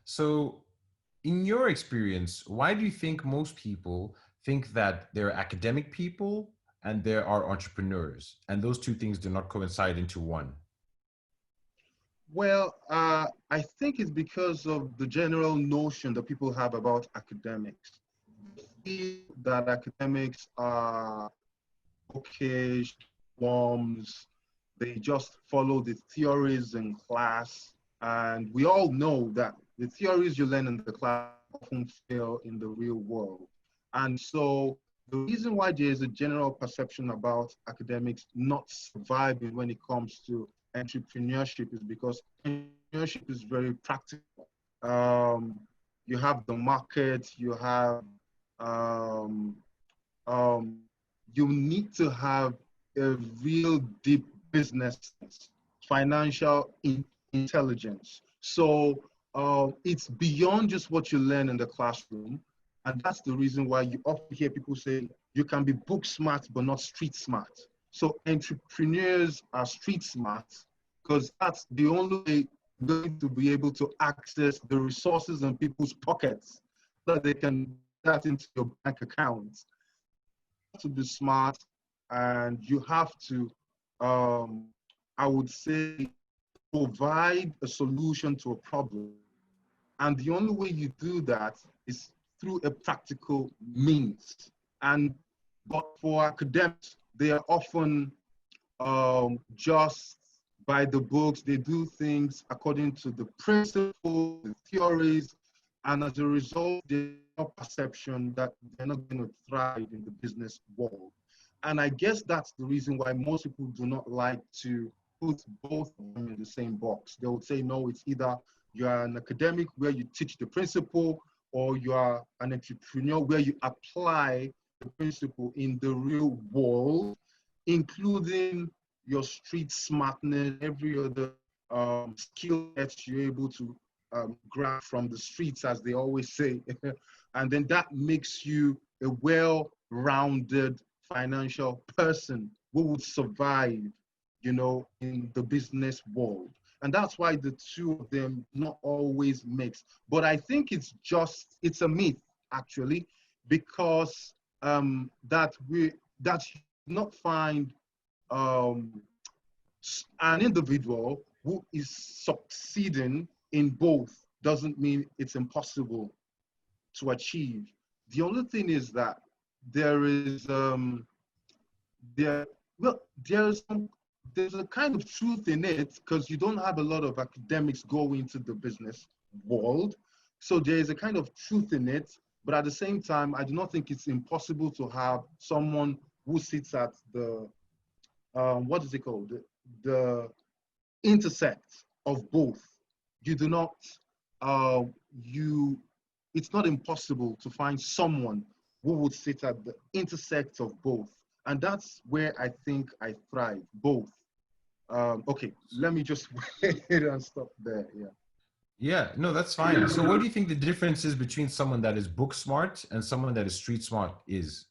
So, in your experience, why do you think most people think that there are academic people and there are entrepreneurs, and those two things do not coincide into one? Well, I think it's because of the general notion that people have about academics. Feel that academics are bookish, worms, they just follow the theories in class. And we all know that the theories you learn in the class often fail in the real world. And so the reason why there is a general perception about academics not surviving when it comes to entrepreneurship is because entrepreneurship is very practical. Um, you have the market, you have um, um, you need to have a real deep business sense, financial intelligence. So it's beyond just what you learn in the classroom. And that's the reason why you often hear people say you can be book smart, but not street smart. So entrepreneurs are street smart because that's the only way you're going to be able to access the resources in people's pockets so that they can put that into your bank accounts. To be smart and you have to, I would say, provide a solution to a problem. And the only way you do that is through a practical means. And but for academics, they are often just by the books. They do things according to the principles, the theories, and as a result, there's a perception that they're not going to thrive in the business world. And I guess that's the reason why most people do not like to put both of them in the same box. They would say, no, it's either you are an academic where you teach the principle, or you are an entrepreneur where you apply the principle in the real world, including your street smartness, every other skill that you're able to grab from the streets, as they always say. And then that makes you a well-rounded financial person who would survive, in the business world. And that's why the two of them not always mix. But I think it's a myth, actually, because that you not find um, an individual who is succeeding in both doesn't mean it's impossible to achieve. The only thing is that there is there well there's a kind of truth in it because you don't have a lot of academics go into the business world. So there is a kind of truth in it, but at the same time, I do not think it's impossible to have someone who sits at the what is it called? The intersect of both. You do not, uh, you, it's not impossible to find someone who would sit at the intersect of both. And that's where I think I thrive, both. Okay, let me just wait and stop there. Yeah. Yeah, no, that's fine. So, what do you think the difference is between someone that is book smart and someone that is street smart is?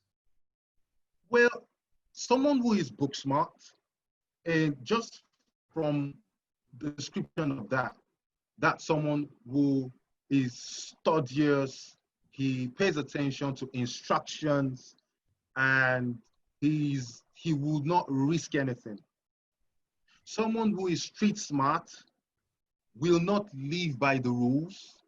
Well, someone who is book smart, and just from the description of that, that's someone who is studious, he pays attention to instructions, and he would not risk anything. Someone who is street smart will not live by the rules.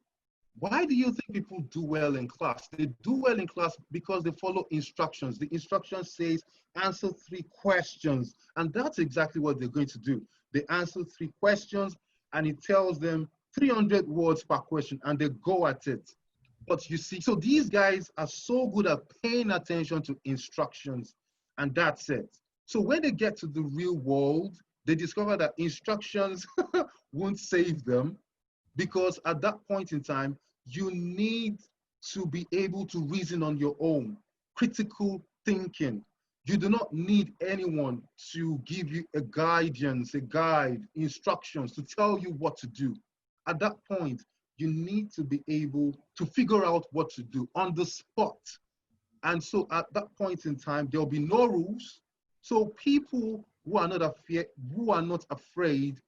Why do you think people do well in class? They do well in class because they follow instructions. The instruction says answer 3 questions, and that's exactly what they're going to do. They answer 3 questions, and it tells them 300 words per question, and they go at it. But you see, so these guys are so good at paying attention to instructions, and that's it. So when they get to the real world, they discover that instructions won't save them because at that point in time, you need to be able to reason on your own, critical thinking. You do not need anyone to give you a guidance, a guide, instructions to tell you what to do. At that point, you need to be able to figure out what to do on the spot. And so at that point in time, there'll be no rules. So people who are not afraid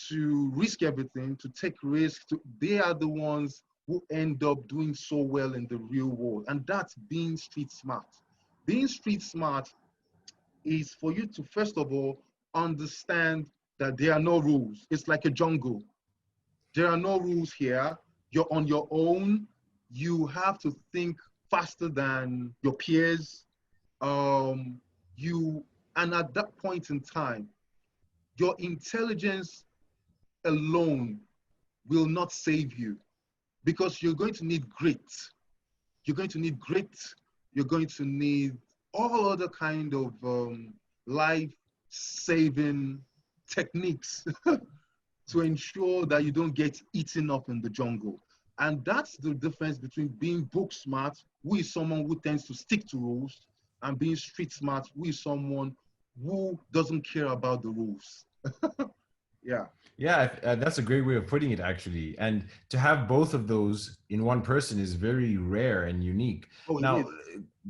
to risk everything, to take risks, they are the ones who end up doing so well in the real world. And that's being street smart. Being street smart is for you to, first of all, understand that there are no rules. It's like a jungle. There are no rules here. You're on your own. You have to think faster than your peers. Um, you and at that point in time, your intelligence alone will not save you because you're going to need grit. You're going to need grit. You're going to need all other kind of life-saving techniques to ensure that you don't get eaten up in the jungle. And that's the difference between being book smart, who is someone who tends to stick to rules, and being street smart, who is someone who doesn't care about the rules. Yeah. Yeah, that's a great way of putting it, actually. And to have both of those in one person is very rare and unique. Oh, it Now, is.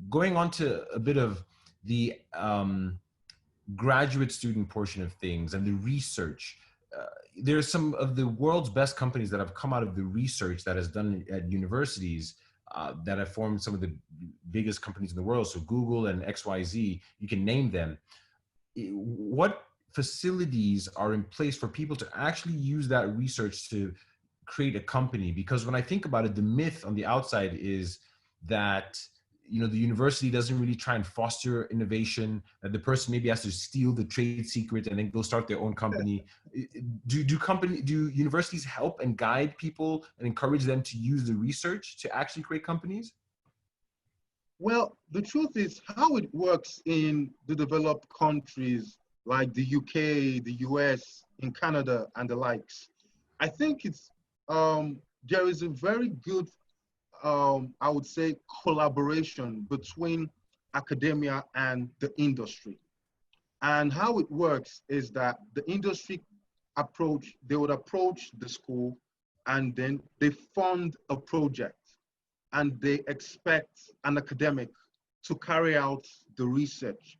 going on to a bit of the graduate student portion of things and the research, there's some of the world's best companies that have come out of the research that is done at universities that have formed some of the biggest companies in the world. So Google and XYZ, you can name them. What facilities are in place for people to actually use that research to create a company? Because when I think about it, the myth on the outside is that, you know, the university doesn't really try and foster innovation, that the person maybe has to steal the trade secret and then go start their own company. Do universities help and guide people and encourage them to use the research to actually create companies? Well, the truth is how it works in the developed countries like the UK, the US, in Canada, and the likes. I think there is a very good, I would say, collaboration between academia and the industry. And how it works is that the industry they would approach the school and then they fund a project and they expect an academic to carry out the research.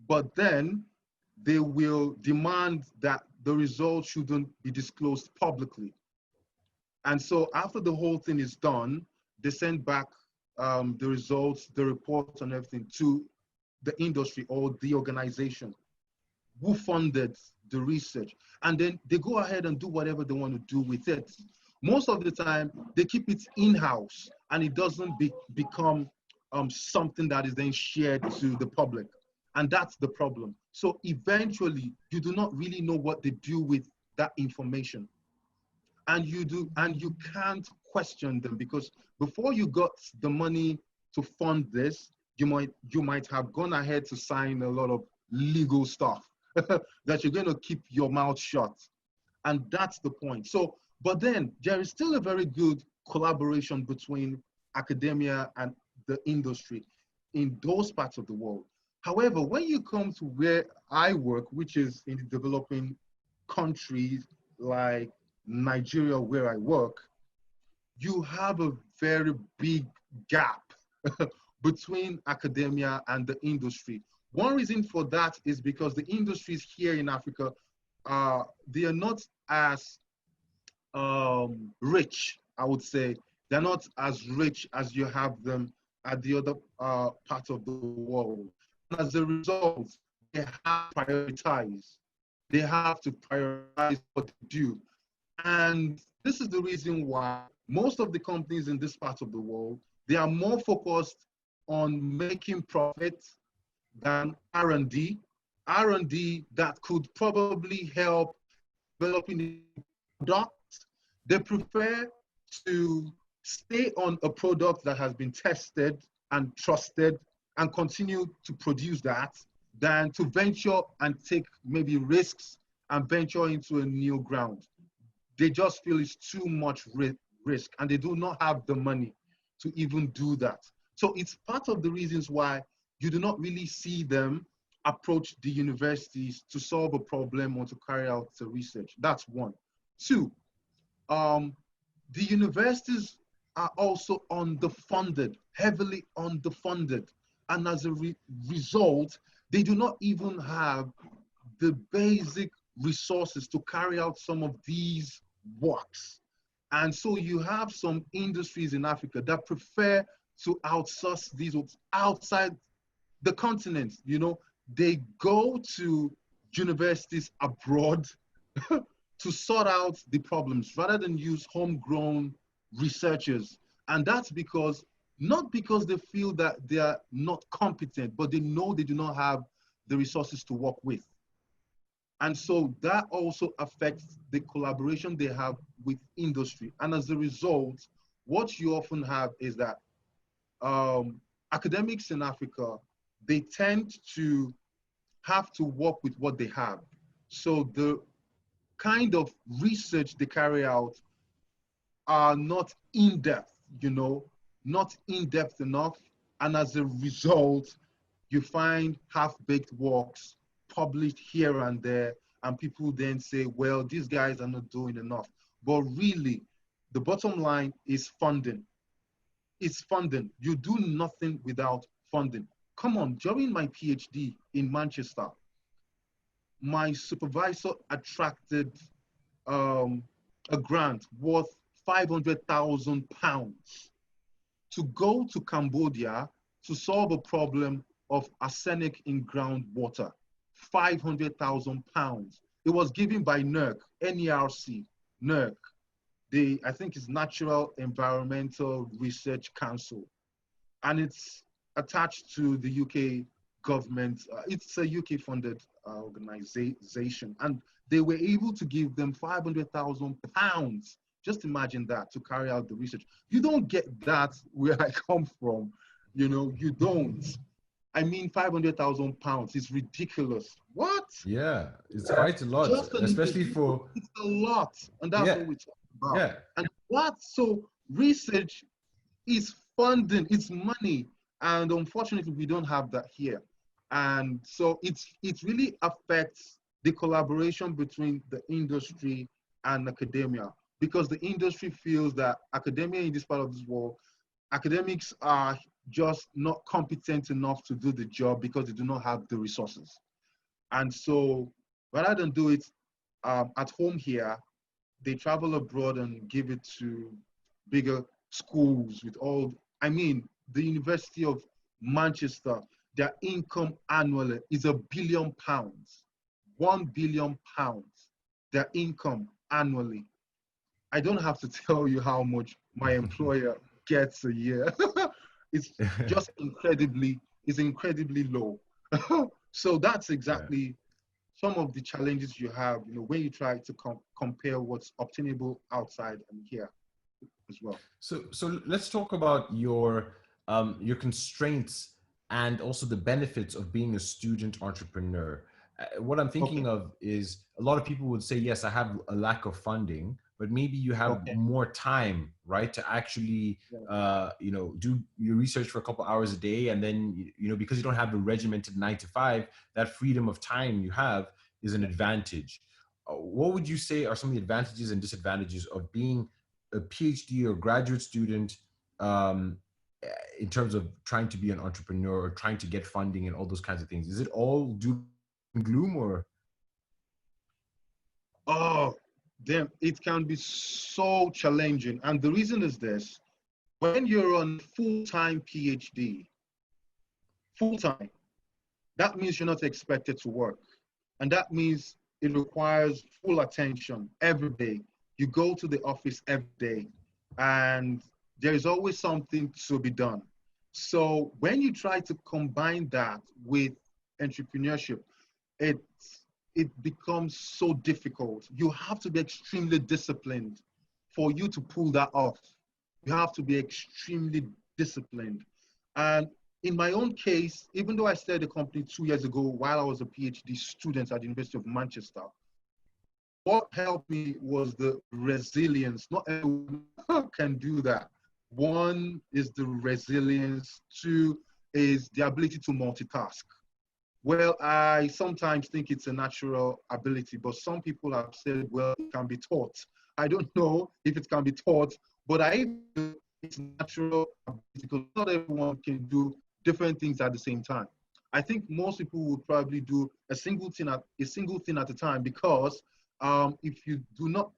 But then they will demand that the results shouldn't be disclosed publicly. And so after the whole thing is done, they send back the results, the reports and everything to the industry or the organization who funded the research. And then they go ahead and do whatever they want to do with it. Most of the time, they keep it in-house and it doesn't become something that is then shared to the public. And that's the problem. So eventually, you do not really know what they do with that information. And you can't question them because before you got the money to fund this, you might have gone ahead to sign a lot of legal stuff that you're going to keep your mouth shut. And that's the point. So, but then there is still a very good collaboration between academia and the industry in those parts of the world. However, when you come to where I work, which is in the developing countries like Nigeria, where I work, you have a very big gap between academia and the industry. One reason for that is because the industries here in Africa, they are not as rich, I would say. They're not as rich as you have them at the other parts of the world. And as a result, they have to prioritize. They have to prioritize what they do. And this is the reason why most of the companies in this part of the world, they are more focused on making profit than R&D. R&D that could probably help developing the product. They prefer to stay on a product that has been tested and trusted and continue to produce that than to venture and take maybe risks and venture into a new ground. They just feel it's too much risk and they do not have the money to even do that. So it's part of the reasons why you do not really see them approach the universities to solve a problem or to carry out the research. That's one. Two, the universities are also underfunded, heavily underfunded. And as a result, they do not even have the basic resources to carry out some of these works. And so you have some industries in Africa that prefer to outsource these outside the continent. You know, they go to universities abroad to sort out the problems rather than use homegrown researchers. And that's because, not because they feel that they are not competent, but they know they do not have the resources to work with. And so that also affects the collaboration they have with industry. And as a result, what you often have is that academics in Africa, they tend to have to work with what they have. So the kind of research they carry out are not in-depth, you know, not in-depth enough. And as a result, you find half-baked works published here and there, and people then say, well, these guys are not doing enough. But really, the bottom line is funding. It's funding. You do nothing without funding. Come on, during my PhD in Manchester, my supervisor attracted a grant worth £500,000 to go to Cambodia to solve a problem of arsenic in groundwater. £500,000. It was given by NERC, NERC, NERC. I think it's Natural Environmental Research Council, and it's attached to the UK government. It's a UK funded organization, and they were able to give them £500,000. Just imagine that, to carry out the research. You don't get that where I come from, you know, you don't. I mean, £500,000 is ridiculous. What? Yeah, it's quite a lot, Just an especially individual, for, it's a lot, and that's yeah, what we're talking about. yeah. And what? So research is funding, it's money, and unfortunately, we don't have that here. And so it really affects the collaboration between the industry and academia, because the industry feels that academia in this part of this world, academics are just not competent enough to do the job because they do not have the resources. And so rather than do it at home here, they travel abroad and give it to bigger schools with all, I mean, the University of Manchester, their income annually is £1 billion. £1 billion, their income annually. I don't have to tell you how much my employer gets a year. It's just incredibly low. So that's Yeah. exactly some of the challenges you have, you know, when you try to compare what's obtainable outside and here as well. So let's talk about your constraints and also the benefits of being a student entrepreneur. What I'm thinking Okay, of is a lot of people would say, yes, I have a lack of funding, but maybe you have okay, more time, right, to actually yeah. do your research for a couple hours a day, and then because you don't have a regimented 9 to 5, that freedom of time you have is an advantage. What would you say are some of the advantages and disadvantages of being a PhD or graduate student, um, in terms of trying to be an entrepreneur or trying to get funding and all those kinds of things? Is it all doom and gloom, or? Oh, damn, it can be so challenging. And the reason is this: when you're on full-time PhD, full-time, that means you're not expected to work. And that means it requires full attention every day. You go to the office every day, and there is always something to be done. So when you try to combine that with entrepreneurship, it it becomes so difficult. You have to be extremely disciplined for you to pull that off. You have to be extremely disciplined. And in my own case, even though I started the company 2 years ago while I was a PhD student at the University of Manchester, what helped me was the resilience. Not everyone can do that. One is the resilience, two is the ability to multitask. Well, I sometimes think it's a natural ability, but some people have said, well, it can be taught. I don't know if it can be taught, but I feel it's natural because not everyone can do different things at the same time. I think most people would probably do a single thing at a time, because if you do not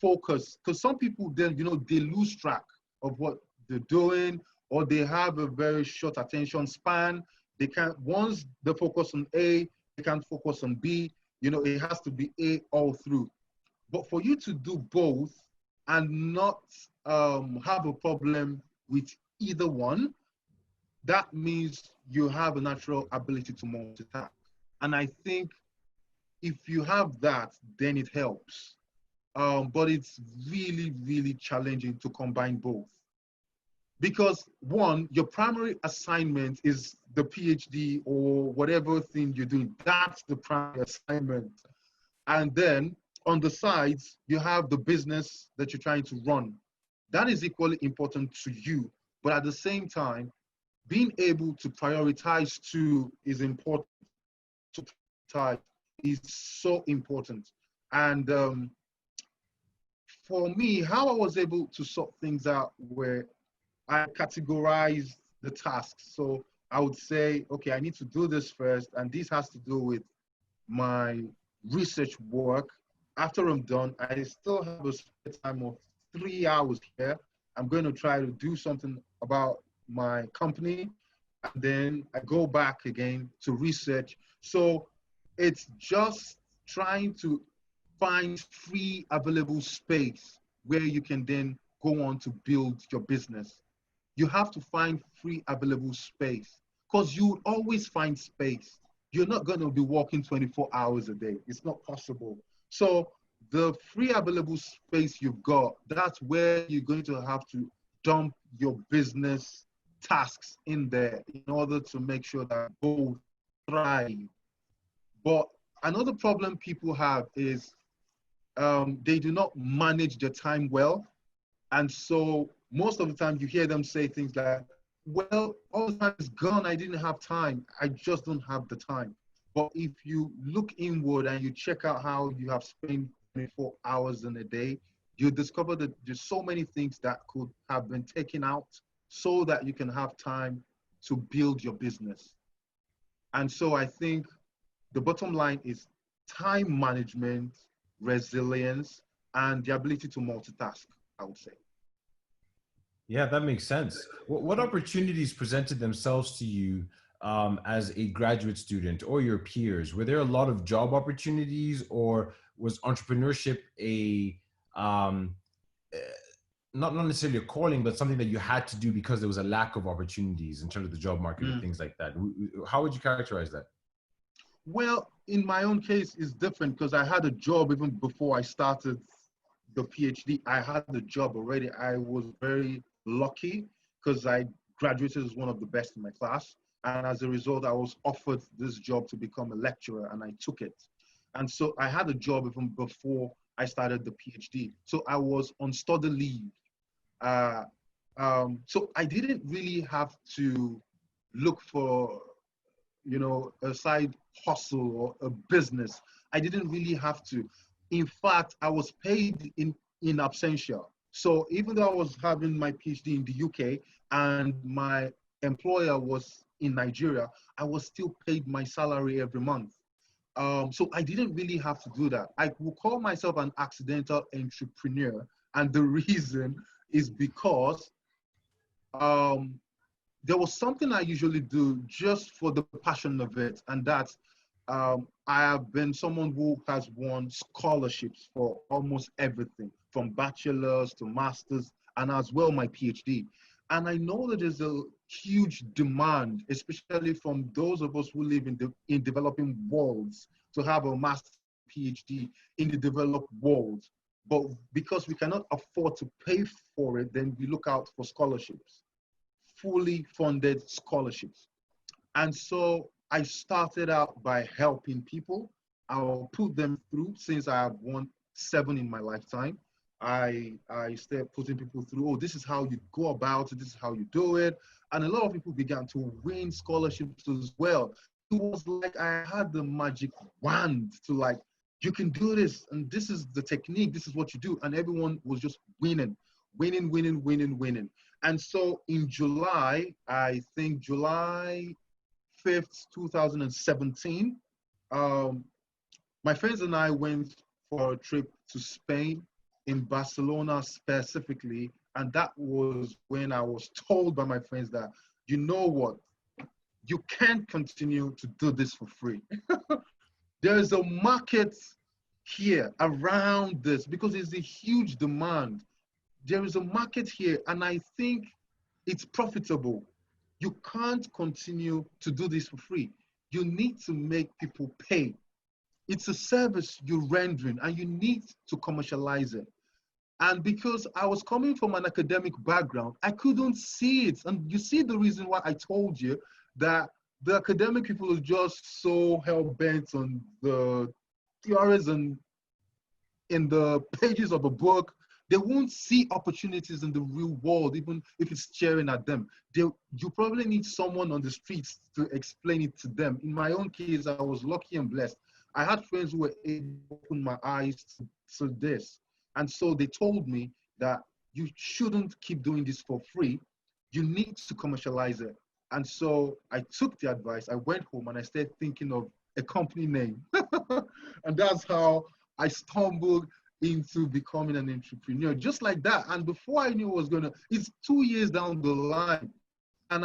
focus, because some people then, they lose track of what they're doing, or they have a very short attention span. They can't, once they focus on A, they can't focus on B. It has to be A all through. But for you to do both and not have a problem with either one, that means you have a natural ability to multitask. And I think if you have that, then it helps. But it's really, really challenging to combine both. Because one, your primary assignment is the PhD or whatever thing you're doing. That's the primary assignment. And then on the sides, you have the business that you're trying to run. That is equally important to you. But at the same time, being able to prioritize two is important. To prioritize is so important. And for me, how I was able to sort things out where I categorize the tasks. So I would say, okay, I need to do this first, and this has to do with my research work. After I'm done, I still have a spare time of 3 hours here. I'm going to try to do something about my company, and then I go back again to research. So it's just trying to find free available space where you can then go on to build your business. You have to find free available space, because you always find space. You're not going to be working 24 hours a day. It's not possible. So the free available space you've got, that's where you're going to have to dump your business tasks in there in order to make sure that both thrive. But another problem people have is they do not manage their time well. And so most of the time you hear them say things like, well, all the time is gone. I didn't have time. I just don't have the time. But if you look inward and you check out how you have spent 24 hours in a day, you discover that there's so many things that could have been taken out so that you can have time to build your business. And so I think the bottom line is time management, resilience, and the ability to multitask, I would say. Yeah, that makes sense. What opportunities presented themselves to you as a graduate student or your peers? Were there a lot of job opportunities, or was entrepreneurship a eh, not necessarily a calling, but something that you had to do because there was a lack of opportunities in terms of the job market or things like that? How would you characterize that? Well, in my own case, it's different because I had a job even before I started the PhD. I had the job already. I was very lucky because I graduated as one of the best in my class. And as a result, I was offered this job to become a lecturer, and I took it. And so I had a job even before I started the PhD. So I was on study leave. Uh, so I didn't really have to look for, a side hustle or a business. I didn't really have to. In fact, I was paid in absentia. So even though I was having my PhD in the UK and my employer was in Nigeria, I was still paid my salary every month. So I didn't really have to do that. I will call myself an accidental entrepreneur. And the reason is because um, there was something I usually do just for the passion of it. And that's, I have been someone who has won scholarships for almost everything, from bachelor's to master's, and as well my PhD. And I know that there's a huge demand, especially from those of us who live in developing worlds, to have a master's PhD in the developed world. But because we cannot afford to pay for it, then we look out for scholarships, fully funded scholarships. And so I started out by helping people. I'll put them through, since I have won 7 in my lifetime. I started putting people through, oh, this is how you go about it, this is how you do it. And a lot of people began to win scholarships as well. It was like I had the magic wand to, like, you can do this, and this is the technique, this is what you do. And everyone was just winning, winning, winning, winning, winning. And so in July, I think July 5th, 2017, my friends and I went for a trip to Spain. in Barcelona specifically. And that was when I was told by my friends that, you know what, you can't continue to do this for free. There is a market here around this because there's a huge demand. There is a market here, and I think it's profitable. You can't continue to do this for free. You need to make people pay. It's a service you're rendering, and you need to commercialize it. And because I was coming from an academic background, I couldn't see it. And you see the reason why I told you that the academic people are just so hell-bent on the theories and in the pages of a book. They won't see opportunities in the real world, even if it's staring at them. You probably need someone on the streets to explain it to them. In my own case, I was lucky and blessed. I had friends who were able to open my eyes to this. And so they told me that you shouldn't keep doing this for free. You need to commercialize it. And so I took the advice. I went home and I started thinking of a company name. And that's how I stumbled into becoming an entrepreneur, just like that. And before I knew it's 2 years down the line. And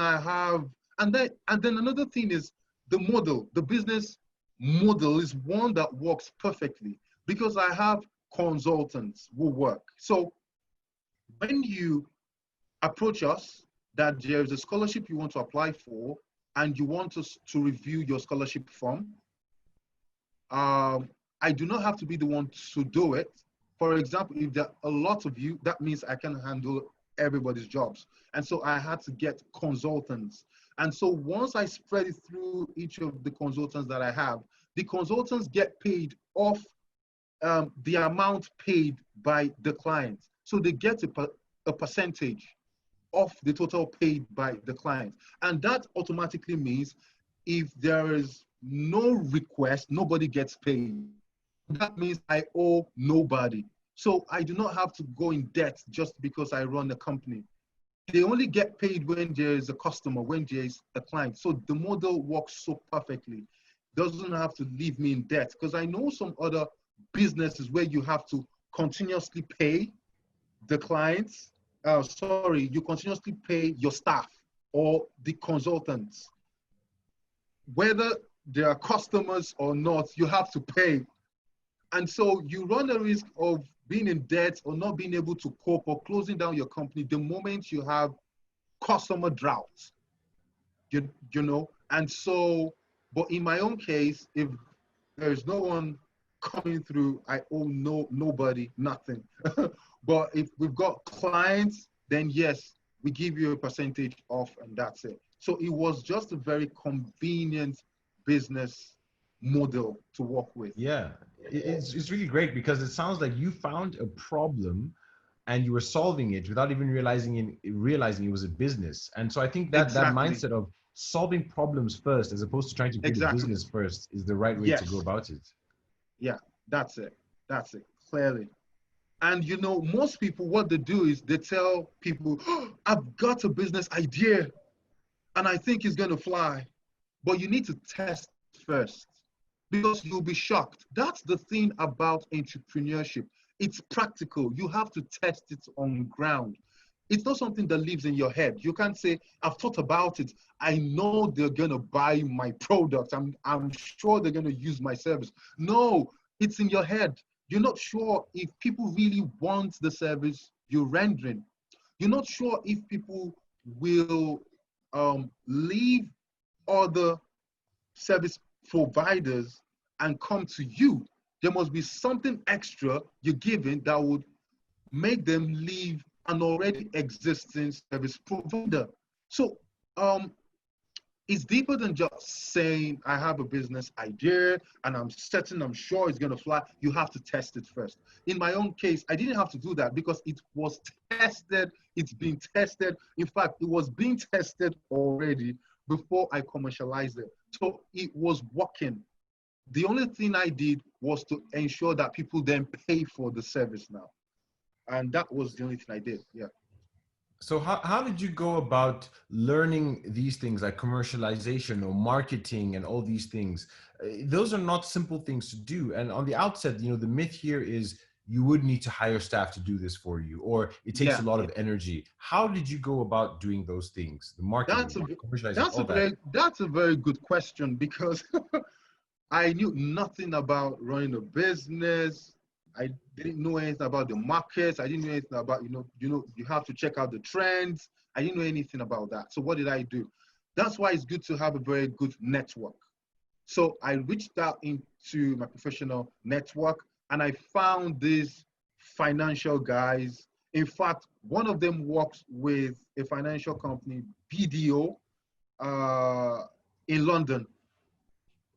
then another thing is the business model is one that works perfectly because I have consultants who work. So when you approach us that there's a scholarship you want to apply for and you want us to review your scholarship form, I do not have to be the one to do it. For example, if there are a lot of you, that means I can handle everybody's jobs. And so I had to get consultants. And so once I spread it through each of the consultants that I have, the consultants get paid off the amount paid by the client. So they get a percentage of the total paid by the client. And that automatically means if there is no request, nobody gets paid. That means I owe nobody. So I do not have to go in debt just because I run a company. They only get paid when there is a customer, when there is a client. So the model works so perfectly. Doesn't have to leave me in debt, because I know some other businesses where you have to continuously pay the clients. You continuously pay your staff or the consultants. Whether there are customers or not, you have to pay. And so you run a risk of being in debt or not being able to cope or closing down your company the moment you have customer drought, you know? And so, but in my own case, if there's no one coming through, I owe nobody nothing. But if we've got clients, then yes, we give you a percentage off and that's it. So it was just a very convenient business model to work with. Yeah, it's really great because it sounds like you found a problem and you were solving it without even realizing it was a business. And so I think that Exactly. that mindset of solving problems first as opposed to trying to create a business first is the right way to go about it. Yeah, that's it. That's it, clearly. And you know, most people, what they do is they tell people, oh, I've got a business idea and I think it's going to fly. But you need to test first because you'll be shocked. That's the thing about entrepreneurship. It's practical. You have to test it on ground. It's not something that lives in your head. You can't say, I've thought about it. I know they're going to buy my product. I'm sure they're going to use my service. No, it's in your head. You're not sure if people really want the service you're rendering. You're not sure if people will leave other service providers and come to you. There must be something extra you're giving that would make them leave an already existing service provider. So it's deeper than just saying, I have a business idea and I'm sure it's going to fly. You have to test it first. In my own case, I didn't have to do that because it was tested. It's been tested. In fact, it was being tested already before I commercialized it. So it was working. The only thing I did was to ensure that people then pay for the service now. And that was the only thing I did. Yeah. So how did you go about learning these things like commercialization or marketing and all these things? Those are not simple things to do. And on the outset, you know, the myth here is you would need to hire staff to do this for you, or it takes Yeah, a lot of energy. How did you go about doing those things? The marketing, that's a commercializing, all that. that's a very good question, because I knew nothing about running a business. I didn't know anything about the markets. I didn't know anything about, you have to check out the trends. I didn't know anything about that. So what did I do? That's why it's good to have a very good network. So I reached out into my professional network, and I found these financial guys. In fact, one of them works with a financial company, BDO, uh, in London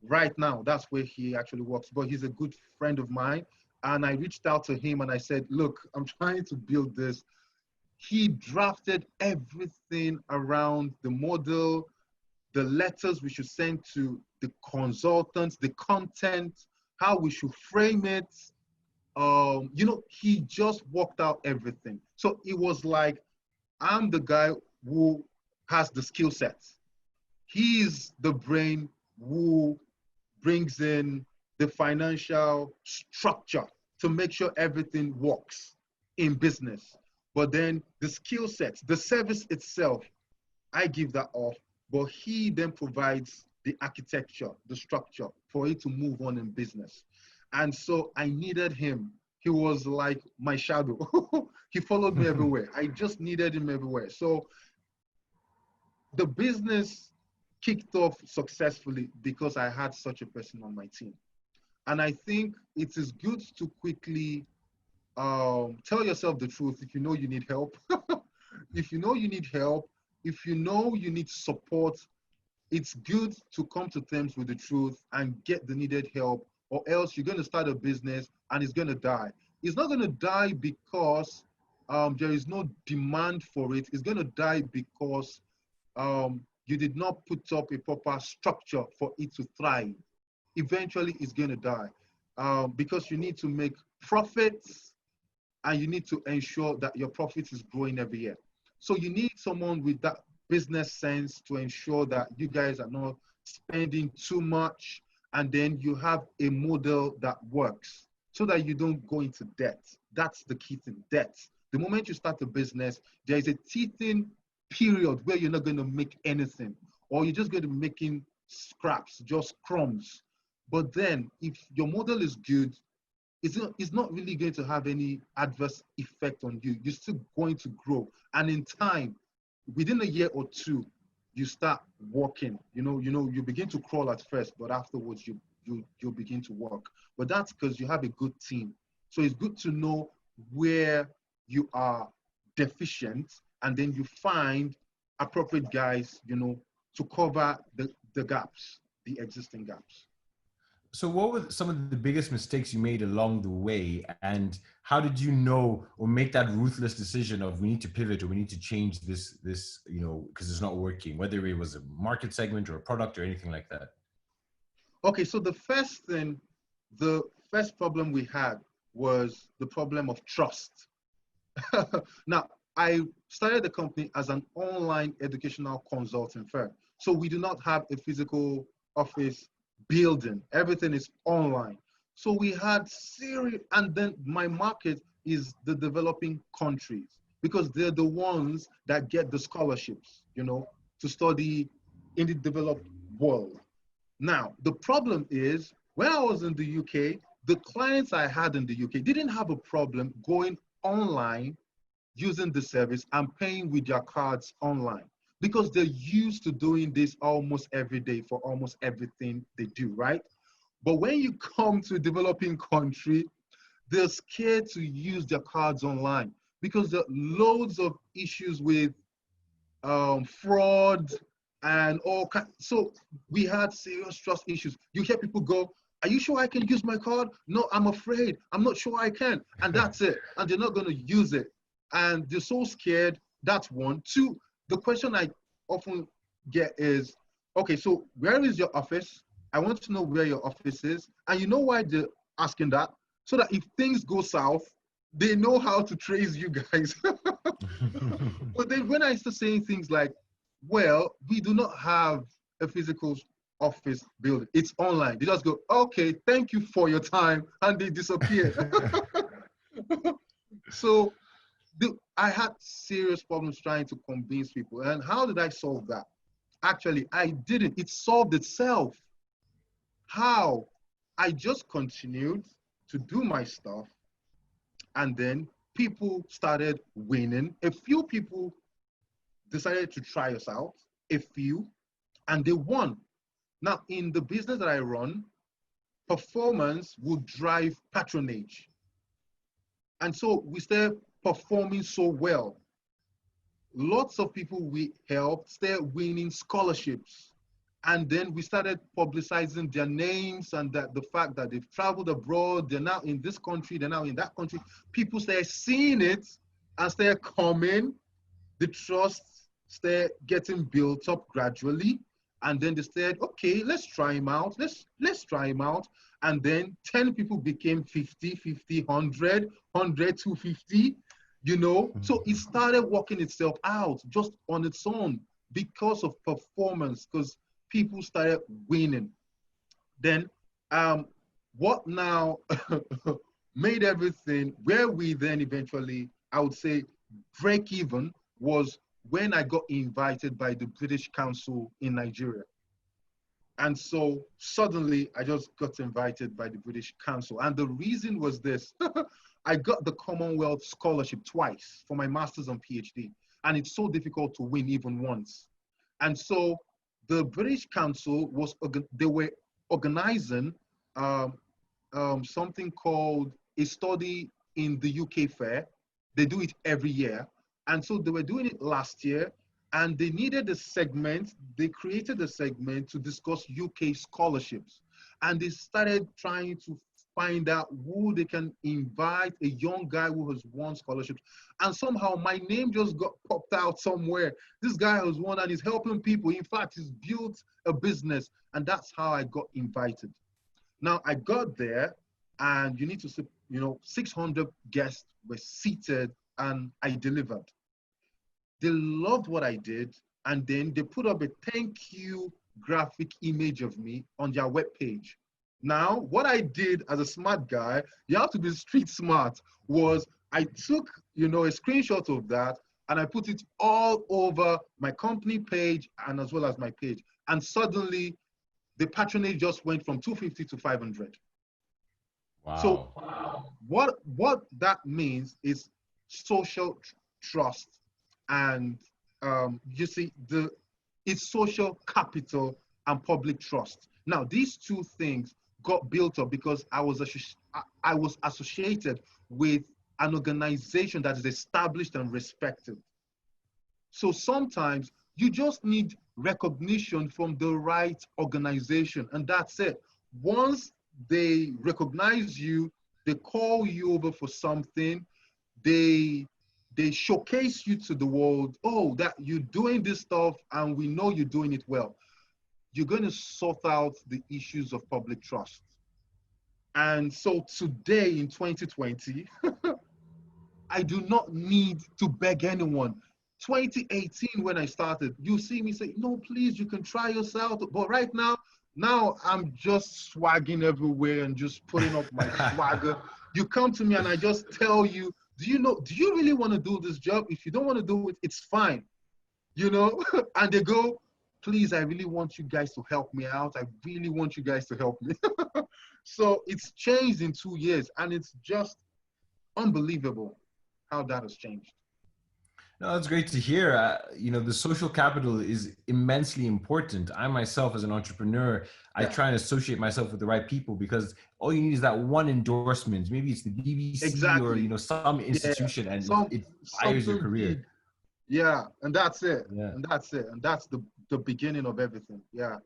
right now. That's where he actually works, but he's a good friend of mine. And I reached out to him and I said, look, I'm trying to build this. He drafted everything around the model, the letters we should send to the consultants, the content, how we should frame it. He just worked out everything. So it was like, I'm the guy who has the skill sets. He's the brain who brings in the financial structure to make sure everything works in business. But then the skill sets, the service itself, I give that off, but he then provides the architecture, the structure for it to move on in business. And so I needed him. He was like my shadow. He followed me everywhere. I just needed him everywhere. So the business kicked off successfully because I had such a person on my team. And I think it is good to quickly tell yourself the truth if you know you need help. If you know you need help, if you know you need support, it's good to come to terms with the truth and get the needed help, or else you're going to start a business and it's going to die. It's not going to die because there is no demand for it. It's going to die because you did not put up a proper structure for it to thrive. Eventually, it's going to die because you need to make profits and you need to ensure that your profit is growing every year. So you need someone with that business sense to ensure that you guys are not spending too much, and then you have a model that works so that you don't go into debt. That's the key thing, debt. The moment you start a business, there is a teething period where you're not going to make anything, or you're just going to be making scraps, just crumbs. But then if your model is good, it's not really going to have any adverse effect on you. You're still going to grow. And in time, within a year or two, you start walking. You begin to crawl at first, but afterwards you begin to walk. But that's because you have a good team. So it's good to know where you are deficient, and then you find appropriate guys, to cover the gaps, the existing gaps. So what were some of the biggest mistakes you made along the way, and how did you know or make that ruthless decision of we need to pivot or we need to change this because it's not working, whether it was a market segment or a product or anything like that? Okay, so the first problem we had was the problem of trust. Now, I started the company as an online educational consulting firm. So we do not have a physical office building. Everything is online. So we had serious, and then my market is the developing countries, because they're the ones that get the scholarships, to study in the developed world. Now, the problem is when I was in the UK, the clients I had in the UK didn't have a problem going online, using the service and paying with their cards online, because they're used to doing this almost every day for almost everything they do, right? But when you come to a developing country, they're scared to use their cards online because there are loads of issues with fraud and all kinds. So we had serious trust issues. You hear people go, "Are you sure I can use my card?" "No, I'm afraid. I'm not sure I can." And that's it. And they're not going to use it. And they're so scared. That's one. Two, the question I often get is, okay, so where is your office? I want to know where your office is. And you know why they're asking that? So that if things go south, they know how to trace you guys. But then when I start saying things like, well, we do not have a physical office building, it's online, they just go, "Okay, thank you for your time," and they disappear. So I had serious problems trying to convince people. And how did I solve that? Actually, I didn't. It solved itself. How? I just continued to do my stuff, and then people started winning. A few people decided to try us out, a few, and they won. Now, in the business that I run, performance will drive patronage. And so we started performing so well. Lots of people we helped started winning scholarships. And then we started publicizing their names and that the fact that they've traveled abroad, they're now in this country, they're now in that country. People started seeing it and started coming. The trust started getting built up gradually. And then they said, okay, let's try him out. Let's try him out. And then 10 people became 50, 50, 100, 100, 250, you know. So it started working itself out just on its own because of performance, because people started winning. Then what now made everything, where we then eventually, I would say, break even was when I got invited by the British Council in Nigeria. And so suddenly I just got invited by the British Council. And the reason was this. I got the Commonwealth Scholarship twice for my master's and PhD. And it's so difficult to win even once. And so the British Council they were organizing something called a study in the UK fair. They do it every year. And so they were doing it last year. And they needed a segment, they created a segment to discuss UK scholarships. And they started trying to find out who they can invite, a young guy who has won scholarships. And somehow my name just got popped out somewhere. This guy has won and he's helping people. In fact, he's built a business. And that's how I got invited. Now I got there and you need to see, 600 guests were seated and I delivered. They loved what I did, and then they put up a thank you graphic image of me on their webpage. Now, what I did as a smart guy, you have to be street smart, was I took, a screenshot of that, and I put it all over my company page and as well as my page. And suddenly, the patronage just went from 250 to 500. Wow. So what that means is social trust. And you see, it's social capital and public trust. Now, these two things got built up because I was associated with an organization that is established and respected. So sometimes you just need recognition from the right organization, and that's it. Once they recognize you, they call you over for something, they showcase you to the world, oh, that you're doing this stuff and we know you're doing it well. You're going to sort out the issues of public trust. And so today in 2020, I do not need to beg anyone. 2018, when I started, you see me say, no, please, you can try yourself. But right now I'm just swagging everywhere and just putting up my swagger. You come to me and I just tell you, do you really want to do this job? If you don't want to do it, it's fine, and they go, please, I really want you guys to help me out. I really want you guys to help me. So it's changed in 2 years, and it's just unbelievable how that has changed. No, that's great to hear. The social capital is immensely important. I myself, as an entrepreneur, I try and associate myself with the right people, because all you need is that one endorsement. Maybe it's the BBC Exactly. or some institution, and it fires your career. Big. Yeah, and that's it. Yeah. And that's it. And that's the beginning of everything. Yeah.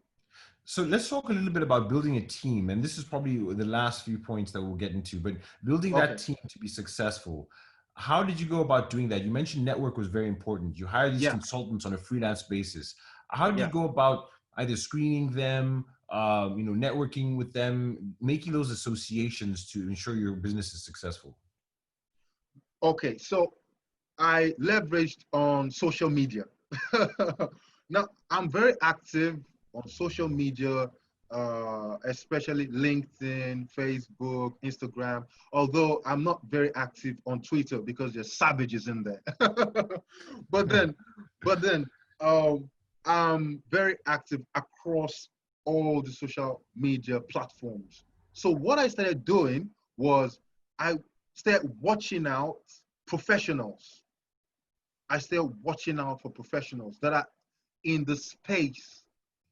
So let's talk a little bit about building a team. And this is probably the last few points that we'll get into, but building that team to be successful. How did you go about doing that? You mentioned network was very important. You hired these consultants on a freelance basis. How did you go about either screening them, networking with them, making those associations to ensure your business is successful? Okay, so I leveraged on social media. Now, I'm very active on social media. especially LinkedIn, Facebook, Instagram. Although I'm not very active on Twitter because there's savages in there. but then, but then, I'm very active across all the social media platforms. So what I started doing was I started watching out professionals. I started watching out for professionals that are in the space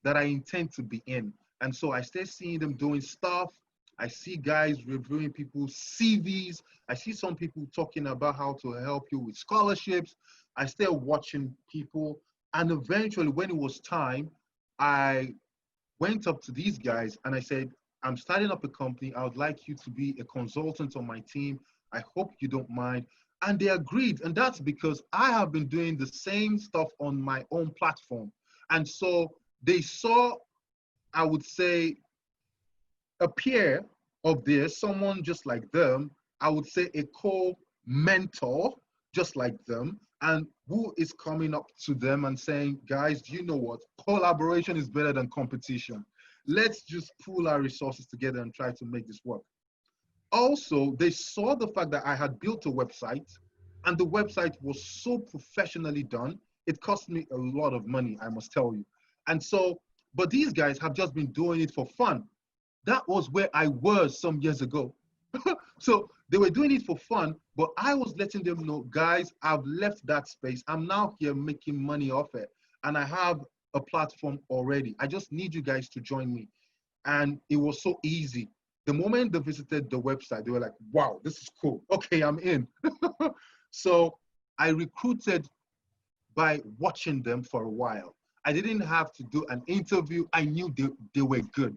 that I intend to be in. And so I start seeing them doing stuff. I see guys reviewing people's CVs. I see some people talking about how to help you with scholarships. I start watching people. And eventually, when it was time, I went up to these guys and I said, I'm starting up a company. I would like you to be a consultant on my team. I hope you don't mind. And they agreed. And that's because I have been doing the same stuff on my own platform. And so they saw, I would say, a peer of theirs, someone just like them, I would say a co-mentor just like them, and who is coming up to them and saying, guys, do you know what? Collaboration is better than competition. Let's just pool our resources together and try to make this work. Also, they saw the fact that I had built a website and the website was so professionally done. It cost me a lot of money, I must tell you. And so, but these guys have just been doing it for fun. That was where I was some years ago. So they were doing it for fun, but I was letting them know, guys, I've left that space. I'm now here making money off it. And I have a platform already. I just need you guys to join me. And it was so easy. The moment they visited the website, they were like, wow, this is cool. Okay, I'm in. So I recruited by watching them for a while. I didn't have to do an interview. I knew they were good.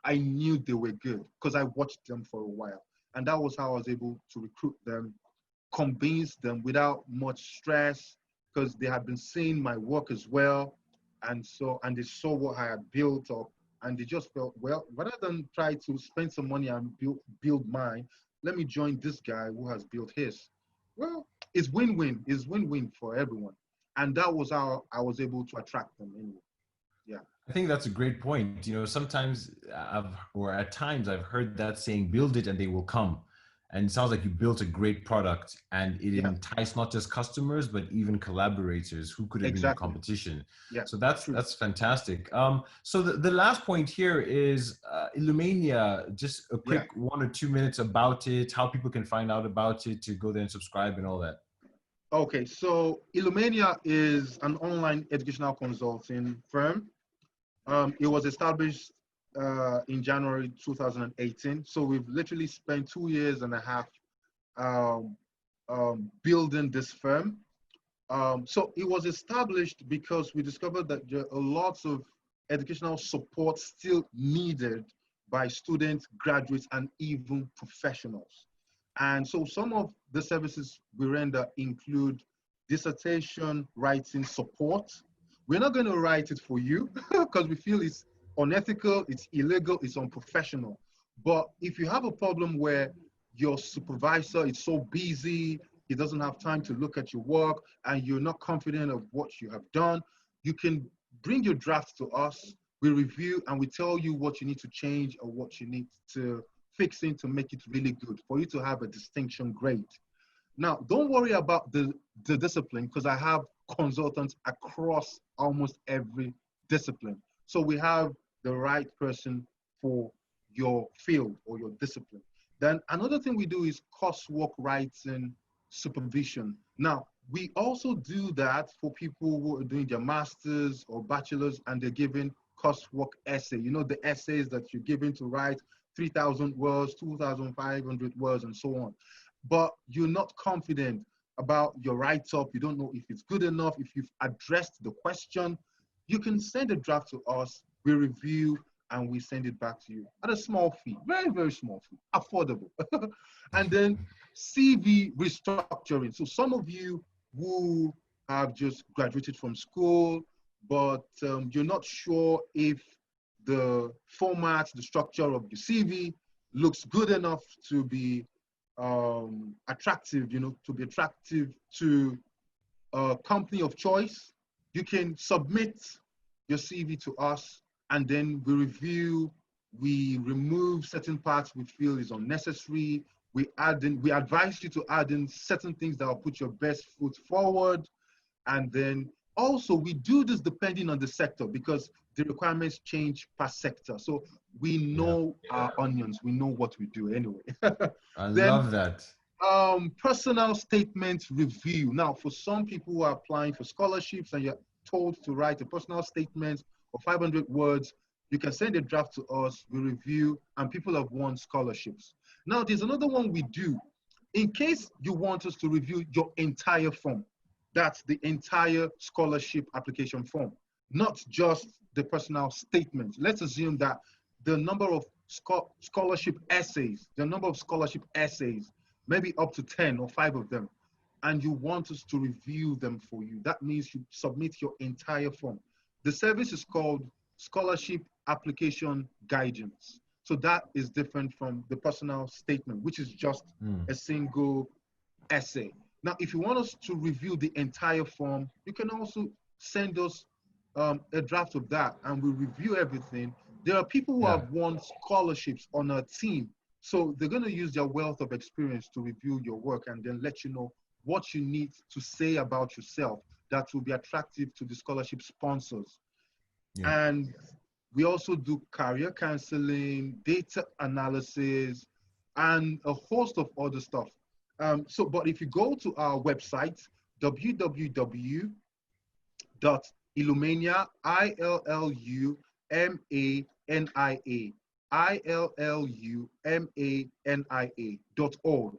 I knew they were good because I watched them for a while. And that was how I was able to recruit them, convince them without much stress because they had been seeing my work as well. And so, and they saw what I had built up and they just felt, well, rather than try to spend some money and build mine, let me join this guy who has built his. Well, it's win-win. It's win-win for everyone. And that was how I was able to attract them anyway. Yeah. I think that's a great point. You know, sometimes or at times I've heard that saying, build it and they will come. And it sounds like you built a great product and it Yeah. enticed not just customers, but even collaborators who could have been your Exactly. competition. Yeah. So True. that's fantastic. So the last point here is Illumania, just a Yeah. quick 1 or 2 minutes about it, how people can find out about it, to go there and subscribe and all that. Okay. So Illumania is an online educational consulting firm. It was established in January 2018. So we've literally spent 2 years and a half um, building this firm. So it was established because we discovered that there are lots of educational support still needed by students, graduates, and even professionals. And so some of the services we render include dissertation writing support. We're not going to write it for you because we feel it's unethical, it's illegal, it's unprofessional. But if you have a problem where your supervisor is so busy, he doesn't have time to look at your work, and you're not confident of what you have done, you can bring your draft to us. We review and we tell you what you need to change or what you need to fix in to make it really good for you to have a distinction grade. Now, don't worry about the discipline because I have consultants across almost every discipline. So we have the right person for your field or your discipline. Then another thing we do is coursework writing supervision. Now, we also do that for people who are doing their masters or bachelors and they're giving coursework essay. You know, the essays that you're given to write 3,000 words, 2,500 words, and so on. But you're not confident about your write-up. You don't know if it's good enough, if you've addressed the question. You can send a draft to us, we review, and we send it back to you at a small fee, very, very small fee, affordable. And then CV restructuring. So some of you who have just graduated from school, but you're not sure if the format, the structure of your CV looks good enough to be attractive, you know, to be attractive to a company of choice, you can submit your CV to us and then we review, we remove certain parts we feel is unnecessary. We advise you to add in certain things that will put your best foot forward. And then also we do this depending on the sector, because the requirements change per sector. So we know our onions, we know what we do anyway. I Then love that. personal statement review. Now, for some people who are applying for scholarships and you're told to write a personal statement of 500 words, you can send a draft to us, we review, and people have won scholarships. Now, there's another one we do. In case you want us to review your entire form, that's the entire scholarship application form, not just the personal statement. Let's assume that the number of scholarship essays, maybe up to 10 or 5 of them, and you want us to review them for you. That means you submit your entire form. The service is called Scholarship Application Guidance. So that is different from the personal statement, which is just a single essay. Now, if you want us to review the entire form, you can also send us a draft of that, and we review everything. There are people who have won scholarships on our team, so they're going to use their wealth of experience to review your work and then let you know what you need to say about yourself that will be attractive to the scholarship sponsors. And we also do career counseling, data analysis, and a host of other stuff. But if you go to our website, www.illumania, illumania.org,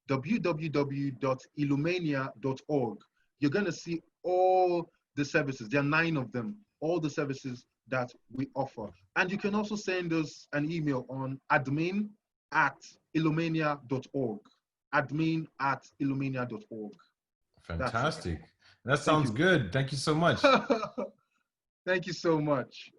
www.illumania.org, you're going to see all the services. There are 9 of them, all the services that we offer. And you can also send us an email on admin@illumania.org. admin@illumania.org. Fantastic. That sounds good. Thank you so much. Thank you so much.